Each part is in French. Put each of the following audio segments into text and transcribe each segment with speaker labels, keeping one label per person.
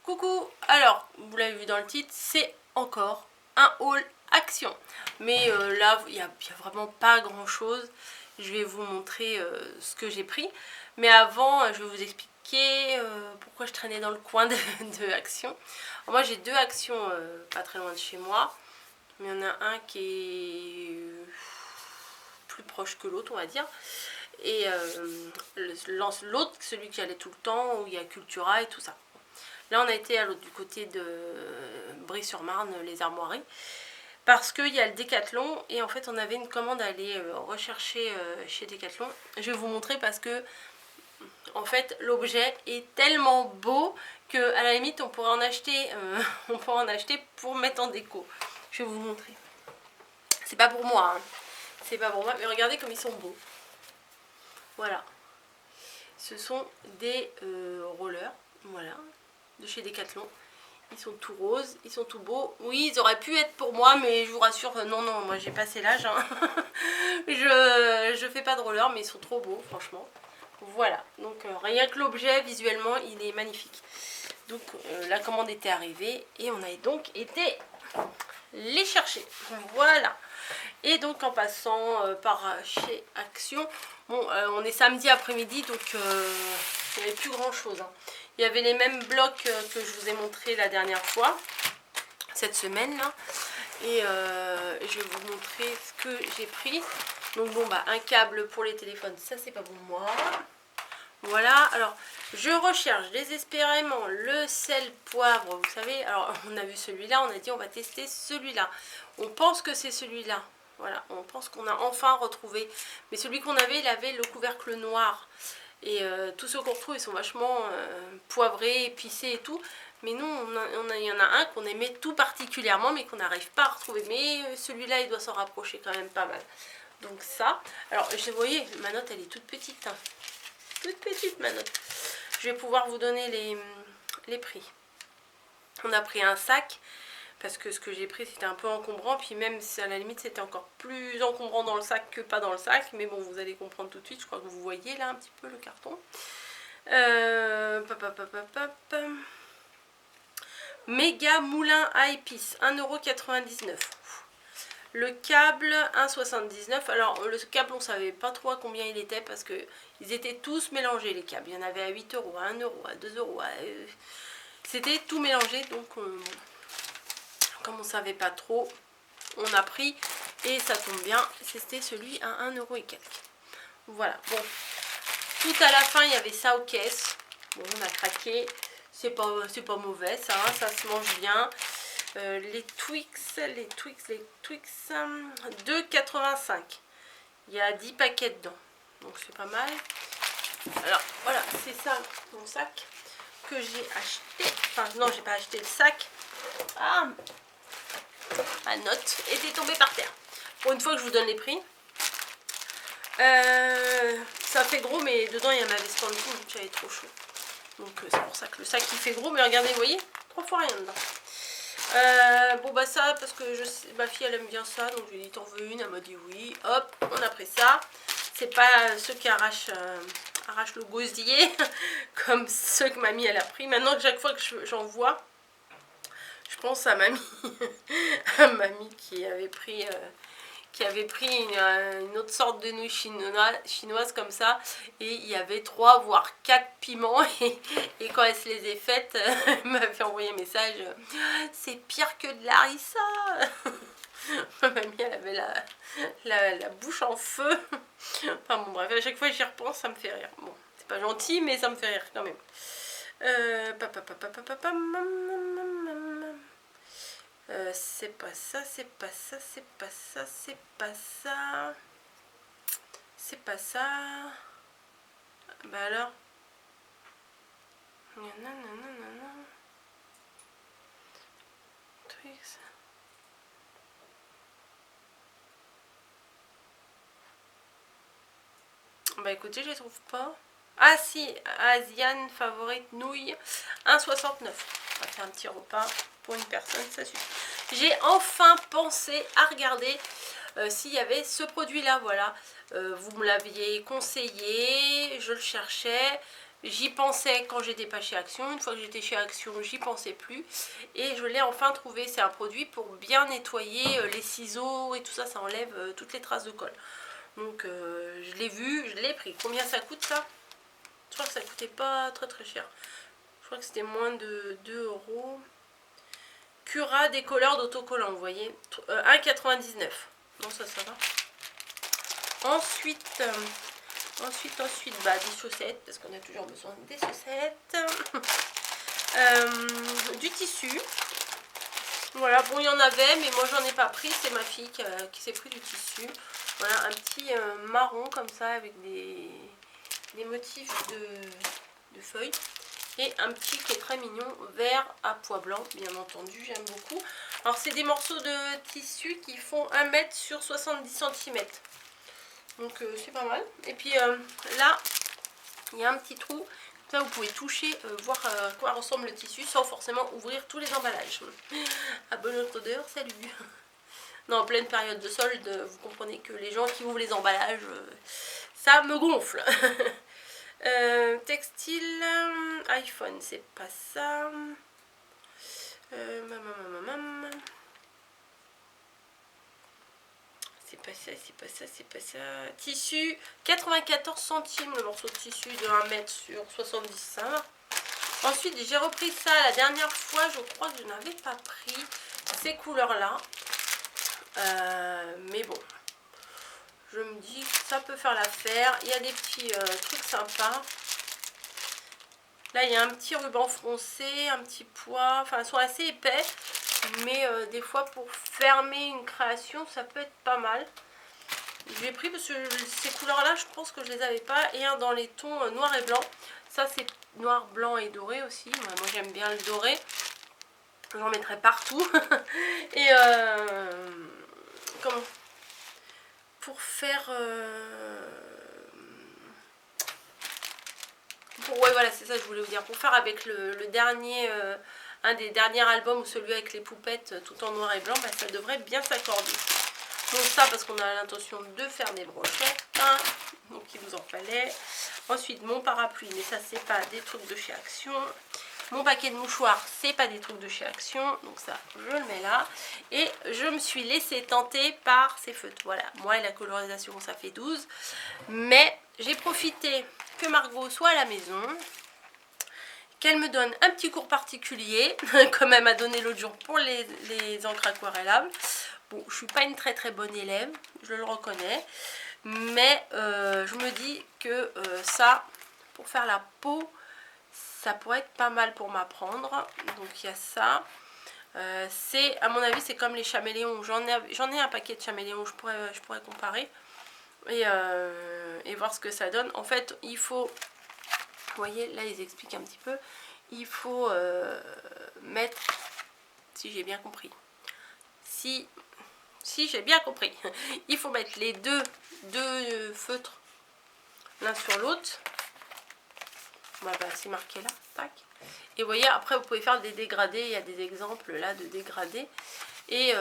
Speaker 1: Coucou, alors vous l'avez vu dans le titre, c'est encore un haul action. Mais là, il n'y a vraiment pas grand chose. Je vais vous montrer ce que j'ai pris. Mais avant, je vais vous expliquer pourquoi je traînais dans le coin de Action. Moi, j'ai deux Actions pas très loin de chez moi. Mais il y en a un qui est plus proche que l'autre, on va dire. Et l'autre, celui qui allait tout le temps, où il y a Cultura et tout ça. Là, on a été à l'autre du côté de Brie-sur-Marne, les armoiries, parce qu'il y a le Décathlon et en fait, on avait une commande à aller rechercher chez Décathlon. Je vais vous montrer parce que, en fait, l'objet est tellement beau que, à la limite, on pourrait en acheter, pour mettre en déco. Je vais vous montrer. C'est pas pour moi, hein. C'est pas pour moi, mais regardez comme ils sont beaux. Voilà. Ce sont des rollers, voilà, de chez Decathlon. Ils sont tout roses, ils sont tout beaux. Oui, ils auraient pu être pour moi, mais je vous rassure, non, moi j'ai passé l'âge. Hein. je fais pas de roller, mais ils sont trop beaux, franchement. Voilà, donc rien que l'objet, visuellement, il est magnifique. Donc la commande était arrivée et on a donc été les chercher. Voilà. Et donc en passant par chez Action, bon, on est samedi après-midi, donc il n'y avait plus grand chose. Hein. Il y avait les mêmes blocs que je vous ai montré la dernière fois, cette semaine là. Et je vais vous montrer ce que j'ai pris. Donc bon, bah un câble pour les téléphones, ça c'est pas pour moi. Voilà, alors je recherche désespérément le sel poivre, vous savez. Alors on a vu celui-là, on a dit on va tester celui-là. On pense que c'est celui-là. Voilà, on pense qu'on a enfin retrouvé. Mais celui qu'on avait, il avait le couvercle noir. Et tous ceux qu'on retrouve, ils sont vachement poivrés, épicés et tout. Mais nous, il y en a un qu'on aimait tout particulièrement, mais qu'on n'arrive pas à retrouver. Mais celui-là, il doit s'en rapprocher quand même pas mal. Donc ça. Alors, vous voyez, ma note, elle est toute petite. Hein. Toute petite, ma note. Je vais pouvoir vous donner les prix. On a pris un sac. Parce que ce que j'ai pris c'était un peu encombrant, puis même si à la limite c'était encore plus encombrant dans le sac que pas dans le sac, mais bon vous allez comprendre tout de suite, je crois que vous voyez là un petit peu le carton. Méga moulin à épices, 1,99 €. Le câble, 1,79 €. Alors le câble on savait pas trop à combien il était parce que ils étaient tous mélangés les câbles. Il y en avait à 8 €, à 1 €, à 2 €. C'était tout mélangé donc... Comme on ne savait pas trop, on a pris et ça tombe bien, c'était celui à 1 € et quelques. Voilà, bon, tout à la fin il y avait ça aux caisses. Bon, on a craqué, c'est pas mauvais ça, hein, ça se mange bien. Les Twix, 2,85 €. Il y a 10 paquets dedans, donc c'est pas mal. Alors voilà, c'est ça mon sac que j'ai acheté. Enfin non, j'ai pas acheté le sac. Ah, ma note était tombée par terre. Pour une fois que je vous donne les prix. Ça fait gros, mais dedans il y a ma veste en dessous, donc j'avais trop chaud. Donc c'est pour ça que le sac il fait gros, mais regardez, vous voyez, 3 fois rien dedans. Bon bah ça, parce que ma fille elle aime bien ça, donc je lui ai dit t'en veux une, elle m'a dit oui, hop, on a pris ça. C'est pas ceux qui arrachent le gosier, comme ceux que mamie elle a pris. Maintenant que chaque fois que j'en vois, je pense à mamie, qui avait pris une autre sorte de nouille chinoise comme ça, et il y avait 3 voire 4 piments, et quand elle se les est faites, elle m'avait envoyé un message, c'est pire que de l'harissa. Ma mamie elle avait la bouche en feu. Enfin bon bref, à chaque fois que j'y repense ça me fait rire. Bon, c'est pas gentil mais ça me fait rire quand même. C'est pas ça, c'est pas ça, c'est pas ça, c'est pas ça. C'est pas ça. Bah alors. Twix. Bah écoutez, je les trouve pas. Ah si, Asian favorite nouille, 1,69 €. On va faire un petit repas pour une personne, ça suffit. J'ai enfin pensé à regarder s'il y avait ce produit là, voilà. Vous me l'aviez conseillé, je le cherchais. J'y pensais quand j'étais pas chez Action. Une fois que j'étais chez Action, j'y pensais plus. Et je l'ai enfin trouvé. C'est un produit pour bien nettoyer les ciseaux et tout ça. Ça enlève toutes les traces de colle. Donc je l'ai vu, je l'ai pris. Combien ça coûte ça? Je crois que ça coûtait pas très très cher. Je crois que c'était moins de 2 €. Cura décolleur d'autocollant, vous voyez. 1,99 €. Non, ça va. Ensuite, bah, des chaussettes, parce qu'on a toujours besoin des chaussettes. Du tissu. Voilà, bon, il y en avait, mais moi j'en ai pas pris. C'est ma fille qui s'est pris du tissu. Voilà, un petit marron comme ça, avec des motifs de feuilles. Et un petit qui est très mignon, vert à pois blanc, bien entendu, j'aime beaucoup. Alors c'est des morceaux de tissu qui font 1 m sur 70 cm. Donc c'est pas mal. Et puis là, il y a un petit trou. Ça, vous pouvez toucher, voir à quoi ressemble le tissu sans forcément ouvrir tous les emballages. À bonne odeur, salut. Non, en pleine période de solde, vous comprenez que les gens qui ouvrent les emballages, ça me gonfle. Textile, iPhone, c'est pas ça. C'est pas ça, c'est pas ça, c'est pas ça. Tissu, 94 centimes le morceau de tissu de 1 m sur 70 cm. Ensuite, j'ai repris ça la dernière fois. Je crois que je n'avais pas pris ces couleurs-là. Mais bon, je me dis que ça peut faire l'affaire. Il y a des petits trucs sympas. Là, il y a un petit ruban froncé, un petit pois. Enfin, ils sont assez épais. Mais des fois, pour fermer une création, ça peut être pas mal. Je l'ai pris parce que ces couleurs-là, je pense que je les avais pas. Et un dans les tons noir et blanc. Ça, c'est noir, blanc et doré aussi. Moi, j'aime bien le doré. J'en mettrai partout. Et comment? Pour faire... ouais, voilà, c'est ça que je voulais vous dire. Pour faire avec le dernier... un des derniers albums, ou celui avec les poupettes tout en noir et blanc, bah, ça devrait bien s'accorder. Donc ça, parce qu'on a l'intention de faire des brochettes, hein, donc il nous en fallait. Ensuite, mon parapluie, mais ça, c'est pas des trucs de chez Action. Mon paquet de mouchoirs, c'est pas des trucs de chez Action, donc ça, je le mets là. Et je me suis laissée tenter par ces feutres. Voilà, moi et la colorisation, ça fait 12. Mais j'ai profité que Margot soit à la maison, qu'elle me donne un petit cours particulier, comme elle m'a donné l'autre jour pour les encres aquarellables. Bon, je suis pas une très très bonne élève, je le reconnais, mais je me dis que ça, pour faire la peau, ça pourrait être pas mal pour m'apprendre. Donc il y a ça. C'est, à mon avis, c'est comme les chaméléons. J'en ai un paquet de chaméléons, je pourrais comparer et voir ce que ça donne. En fait, il faut... Vous voyez, là, ils expliquent un petit peu. Il faut mettre... Si j'ai bien compris. Si j'ai bien compris. Il faut mettre les deux feutres l'un sur l'autre. Bah, c'est marqué là. Tac. Et vous voyez, après, vous pouvez faire des dégradés. Il y a des exemples là de dégradés. Et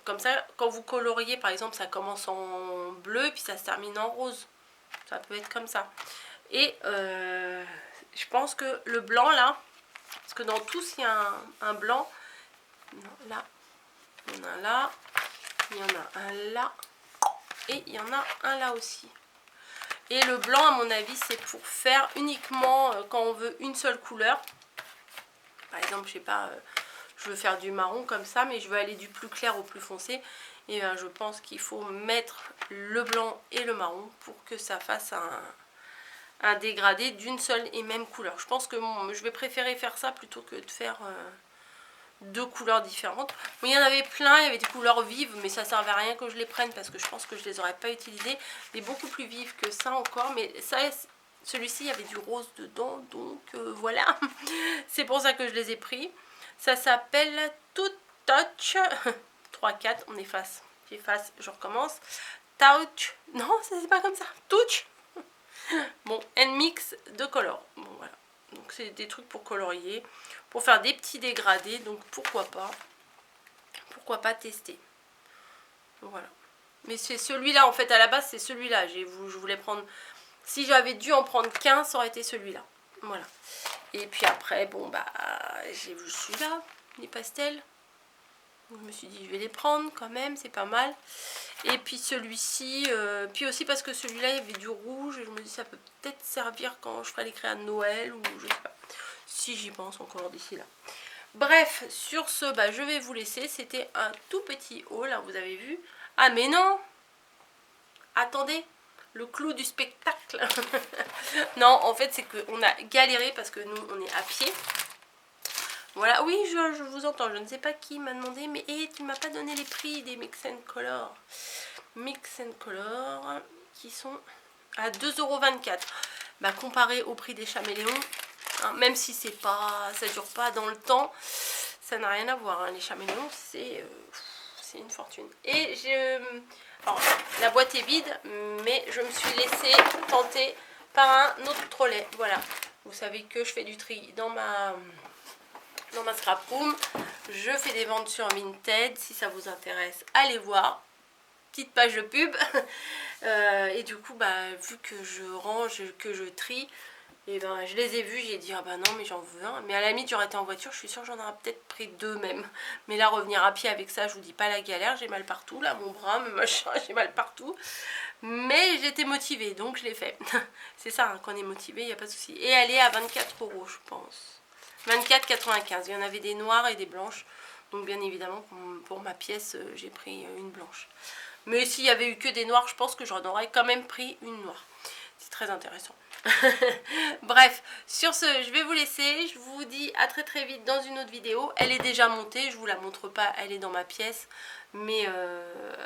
Speaker 1: comme ça, quand vous coloriez, par exemple, ça commence en bleu, puis ça se termine en rose. Ça peut être comme ça. Et je pense que le blanc là, parce que dans tous il y a un blanc. Non, là, il y en a un là, il y en a un là, et il y en a un là aussi. Et le blanc, à mon avis, c'est pour faire uniquement quand on veut une seule couleur. Par exemple, je sais pas, je veux faire du marron comme ça, mais je veux aller du plus clair au plus foncé. Et je pense qu'il faut mettre le blanc et le marron pour que ça fasse un dégradé d'une seule et même couleur. Je pense que je vais préférer faire ça plutôt que de faire deux couleurs différentes. Bon, il y en avait plein, il y avait des couleurs vives, mais ça ne servait à rien que je les prenne parce que je pense que je les aurais pas utilisées. Mais beaucoup plus vives que ça encore, mais ça, celui-ci, il y avait du rose dedans, donc voilà. C'est pour ça que je les ai pris. Ça s'appelle Tout Touch 3-4, on efface, j'efface, je recommence. Touch, non, ça c'est pas comme ça, Touch. Bon, and mix de color. Bon, voilà. Donc, c'est des trucs pour colorier, pour faire des petits dégradés. Donc, pourquoi pas tester. Donc, voilà. Mais c'est celui-là, en fait, à la base, c'est celui-là. Je voulais prendre... Si j'avais dû en prendre qu'un, ça aurait été celui-là. Voilà. Et puis après, bon bah, j'ai vu celui-là, les pastels. Donc, je me suis dit, je vais les prendre quand même, c'est pas mal. Et puis celui-ci, puis aussi parce que celui-là, il y avait du rouge. Et je me dis, ça peut peut-être servir quand je ferai les créas de Noël ou je sais pas. Si j'y pense encore d'ici là. Bref, sur ce, bah, je vais vous laisser. C'était un tout petit haul, hein, vous avez vu. Ah mais non! Attendez, le clou du spectacle. Non, en fait, c'est qu'on a galéré parce que nous, on est à pied. Voilà, oui, je vous entends. Je ne sais pas qui m'a demandé, mais tu m'as pas donné les prix des Mix & Color. Mix & Color, qui sont à 2,24 €. Bah, comparé au prix des Chaméléons, hein, même si c'est pas, ça dure pas dans le temps, ça n'a rien à voir. Hein. Les Chaméléons, c'est une fortune. Et alors, la boîte est vide, mais je me suis laissée tenter par un autre trolley. Voilà, vous savez que je fais du tri dans ma scrap room. Je fais des ventes sur Vinted. Si ça vous intéresse, allez voir. Petite page de pub. Et du coup, bah, vu que je range, que je trie, et ben je les ai vus, j'ai dit ah bah non mais j'en veux un. Mais à la limite j'aurais été en voiture, je suis sûre que j'en aurais peut-être pris 2 même. Mais là revenir à pied avec ça, je vous dis pas la galère, j'ai mal partout, là mon bras, mon machin, j'ai mal partout. Mais j'étais motivée donc je l'ai fait. C'est ça, hein, quand on est motivé, il n'y a pas de souci. Et elle est à 24 € je pense. 24,95. Il y en avait des noires et des blanches. Donc bien évidemment pour ma pièce j'ai pris une blanche. Mais s'il y avait eu que des noirs, je pense que j'en aurais quand même pris une noire. C'est très intéressant. Bref, sur ce, je vais vous laisser. Je vous dis à très très vite dans une autre vidéo. Elle est déjà montée, je vous la montre pas, elle est dans ma pièce. Mais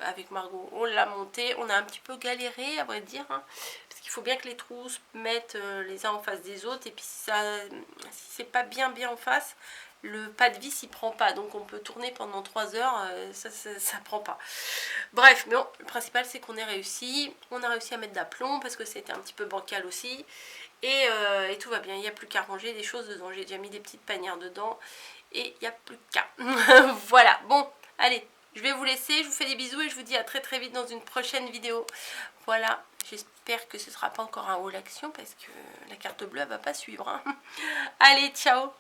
Speaker 1: avec Margot, on l'a montée. On a un petit peu galéré, à vrai dire. Hein, parce qu'il faut bien que les trous se mettent les uns en face des autres. Et puis si c'est pas bien en face, le pas de vis il prend pas, donc on peut tourner pendant 3 heures, ça prend pas. Bref, mais bon, le principal c'est qu'on ait réussi, on a réussi à mettre d'aplomb parce que c'était un petit peu bancal aussi, et tout va bien, il n'y a plus qu'à ranger des choses dedans, j'ai déjà mis des petites panières dedans, et il n'y a plus qu'à. Voilà, bon, allez, je vais vous laisser, je vous fais des bisous et je vous dis à très très vite dans une prochaine vidéo. Voilà, j'espère que ce ne sera pas encore un haul action parce que la carte bleue elle va pas suivre. Hein. Allez, ciao!